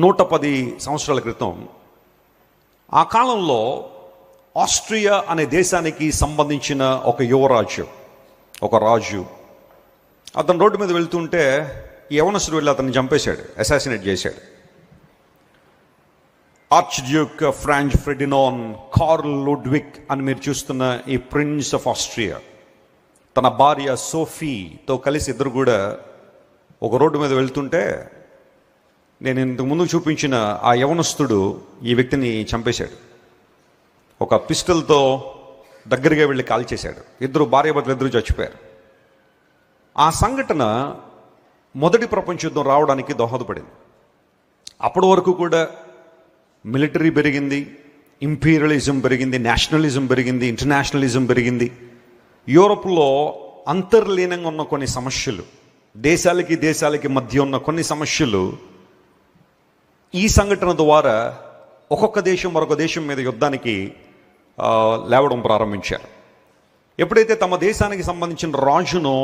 110 సంవత్సరాల క్రితం ఆ కాలంలో ఆస్ట్రియా అనే దేశానికి సంబంధించిన ఒక యువరాజు, ఒక రాజు, అతను రోడ్డు మీద వెళ్తుంటే యవనస్తుడు వెళ్ళి అతన్ని చంపేశాడు, అసాసినేట్ చేశాడు. Archduke Franz Ferdinand Karl Ludwig అని మీరు చూస్తున్న ఈ ప్రిన్స్ ఆఫ్ ఆస్ట్రియా తన భార్య సోఫీతో కలిసి ఇద్దరు కూడా ఒక రోడ్డు మీద వెళ్తుంటే నేను ఇంతకు ముందు చూపించిన ఆ యవనస్తుడు ఈ వ్యక్తిని చంపేశాడు. ఒక పిస్టల్తో దగ్గరగా వెళ్ళి కాల్చేశాడు. ఇద్దరు భార్యాభర్తలు ఇద్దరు చచ్చిపోయారు. ఆ సంఘటన మొదటి ప్రపంచ యుద్ధం రావడానికి దోహదపడింది. అప్పటి వరకు కూడా మిలిటరీ పెరిగింది, ఇంపీరియలిజం పెరిగింది, నేషనలిజం పెరిగింది, ఇంటర్నేషనలిజం పెరిగింది. యూరోప్లో అంతర్లీనంగా ఉన్న కొన్ని సమస్యలు, దేశాలకి మధ్య ఉన్న కొన్ని సమస్యలు ఈ సంఘటన ద్వారా ఒక్కొక్క దేశం మరొక దేశం మీద యుద్ధానికి లేవడం ప్రారంభించారు. ఎప్పుడైతే తమ దేశానికి సంబంధించిన రాజును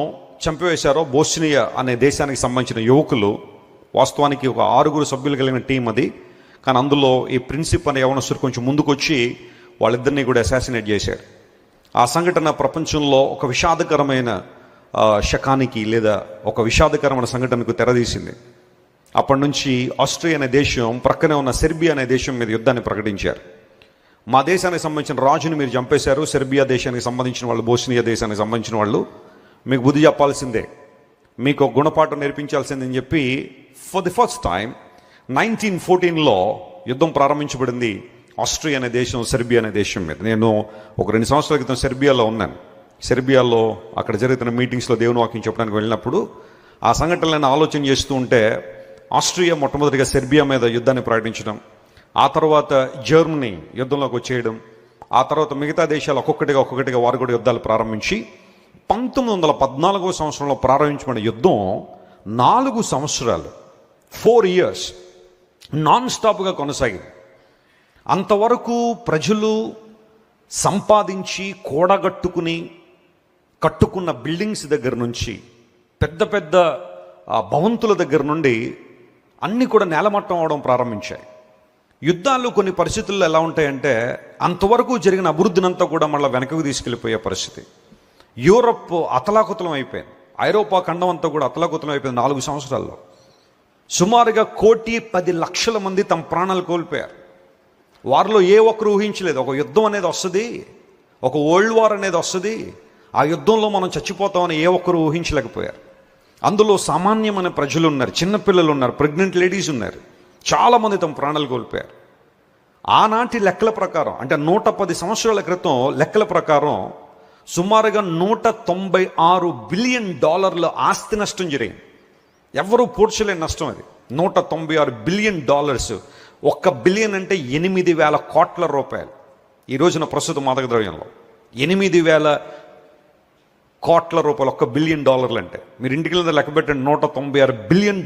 చంపివేశారో, బోస్నియా అనే దేశానికి సంబంధించిన యువకులు, వాస్తవానికి ఒక 6 సభ్యులు కలిగిన టీం అది, కానీ అందులో ఈ ప్రిన్సిప్ అనే యవనస్తుడు కొంచెం ముందుకొచ్చి వాళ్ళిద్దరినీ కూడా అసాసినేట్ చేశాడు. ఆ సంఘటన ప్రపంచంలో ఒక విషాదకరమైన శకానికి లేదా ఒక విషాదకరమైన సంఘటనకు తెరదీసింది. అప్పటి నుంచి ఆస్ట్రియా అనే దేశం ప్రక్కనే ఉన్న సెర్బియా అనే దేశం మీద యుద్ధాన్ని ప్రకటించారు. మా దేశానికి సంబంధించిన రాజుని మీరు చంపేశారు, సెర్బియా దేశానికి సంబంధించిన వాళ్ళు, బోస్నియా దేశానికి సంబంధించిన వాళ్ళు, మీకు బుద్ధి చెప్పాల్సిందే, మీకు ఒక గుణపాఠం నేర్పించాల్సిందని చెప్పి ఫర్ ది ఫస్ట్ టైం 1914లో యుద్ధం ప్రారంభించబడింది ఆస్ట్రియా అనే దేశం సెర్బియా అనే దేశం మీద. నేను ఒక 2 సంవత్సరాల క్రితం సెర్బియాలో ఉన్నాను. సెర్బియాలో అక్కడ జరుగుతున్న మీటింగ్స్లో దేవుని వాక్యం చెప్పడానికి వెళ్ళినప్పుడు ఆ సంఘటనలను ఆలోచన చేస్తూ ఉంటే ఆస్ట్రియా మొట్టమొదటిగా సెర్బియా మీద యుద్ధాన్ని ప్రకటించడం, ఆ తర్వాత జర్మనీ యుద్ధంలోకి వచ్చేయడం, ఆ తర్వాత మిగతా దేశాలు ఒక్కొక్కటిగా వారు కూడా యుద్ధాలు ప్రారంభించి 1914వ సంవత్సరంలో ప్రారంభించబడిన యుద్ధం 4 సంవత్సరాలు 4 years నాన్ స్టాప్గా కొనసాగింది. అంతవరకు ప్రజలు సంపాదించి కూడగట్టుకుని కట్టుకున్న బిల్డింగ్స్ దగ్గర నుంచి పెద్ద పెద్ద భవంతుల దగ్గర నుండి అన్నీ కూడా నేలమట్టం అవడం ప్రారంభించాయి. యుద్ధాలు కొన్ని పరిస్థితుల్లో ఎలా ఉంటాయంటే అంతవరకు జరిగిన అభివృద్ధినంతా కూడా మళ్ళీ వెనకకు తీసుకెళ్ళిపోయే పరిస్థితి. యూరప్ అతలాకుతలం అయిపోయింది, ఐరోపా ఖండం అంతా కూడా అతలాకుతలం అయిపోయింది. 4 సంవత్సరాల్లో సుమారుగా 1,10,00,000 మంది తమ ప్రాణాలు కోల్పోయారు. వారిలో ఏ ఒక్కరు ఊహించలేదు ఒక యుద్ధం అనేది వస్తుంది, ఒక వరల్డ్ వార్ అనేది వస్తుంది, ఆ యుద్ధంలో మనం చచ్చిపోతామని ఏ ఒక్కరు ఊహించలేకపోయారు. అందులో సామాన్యమైన ప్రజలు ఉన్నారు, చిన్నపిల్లలు ఉన్నారు, ప్రెగ్నెంట్ లేడీస్ ఉన్నారు, చాలామంది తమ ప్రాణాలు కోల్పోయారు. ఆనాటి లెక్కల ప్రకారం, అంటే 110 సంవత్సరాల క్రితం లెక్కల ప్రకారం సుమారుగా $196 బిలియన్ ఆస్తి నష్టం జరిగింది. ఎవరూ పూడ్చలేని నష్టం అది. $196 బిలియన్. 1 బిలియన్ అంటే 8,000 కోట్ల రూపాయలు. ఈ రోజున ప్రస్తుత మాదక ద్రవ్యంలో 8,000 కోట్ల రూపాయలు. $1 బిలియన్ అంటే మీరు ఇంటికి లెక్క పెట్టండి. $196 బిలియన్